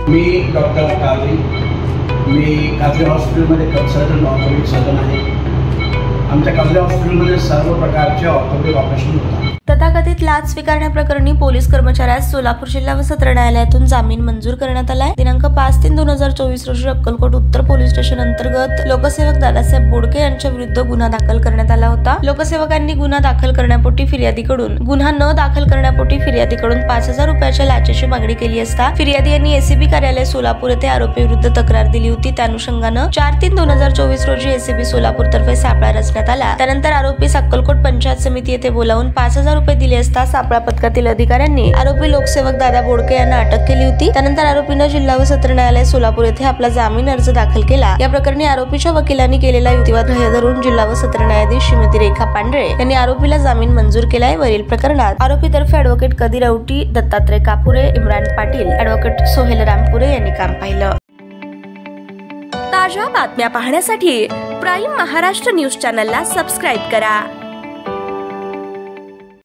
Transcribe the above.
मी doctor काजरी, मी काजरी हॉस्पिटलमध्ये consultant orthopaedic surgeon आहे। आमच्या काजरी हॉस्पिटलमध्ये सर्व प्रकारचे ऑर्थोपेडिक ऑपरेशन होतात। तथाकथित लाच स्वीकारण्याप्रकरणी पोलीस कर्मचाऱ्यास सोलापूर जिल्हा व सत्र न्यायालयातून जामीन मंजूर करण्यात आलाय। दिनांक 5/3/2024 रोजी अक्कलकोट उत्तर पोलीस स्टेशन अंतर्गत लोकसेवक दादासाहेब बोडके यांच्या विरुद्ध गुन्हा दाखल करण्यात आला होता। लोकसेवकांनी गुन्हा दाखल करण्यापोटी फिर्यादीकडून गुन्हा न दाखल करण्यापोटी फिर्यादीकडून 5,000 रुपयाच्या लाचेची मागणी केली असता फिर्यादी यांनी एसीबी कार्यालय सोलापूर येथे आरोपी विरुद्ध तक्रार दिली होती। त्या अनुषंगाने 4/3/2024 रोजी एसीबी सोलापूर तर्फे सापळा रचण्यात आला। त्यानंतर आरोपी अक्कलकोट पंचायत समिती येथे बोलावून 5,000 रुपये दिले असता सापळा पथकातील अधिकाऱ्यांनी आरोपी लोकसेवक दादा बोडके यांना अटक केली होती। त्यानंतर आरोपीने जिल्हा व सत्र न्यायालय सोलापूर येथे आपला जामीन अर्ज दाखल केला। या प्रकरणी आरोपीच्या वकिलांनी केलेला युक्तिवाद ग्राह्य धरून जिल्हा व सत्र न्यायाधीश श्रीमती रेखा पांढरे यांनी आरोपीला जामीन मंजूर केलाय। वरील प्रकरणात आरोपीतर्फे ॲडव्होकेट कदीर औटी, दत्तात्रय कापुरे, इम्रान पाटील, ॲडव्होकेट सोहेल रामपुरे यांनी काम पाहिलं। ताज्या बातम्या पाहण्यासाठी प्राईम महाराष्ट्र न्यूज चॅनलला सबस्क्राईब करा।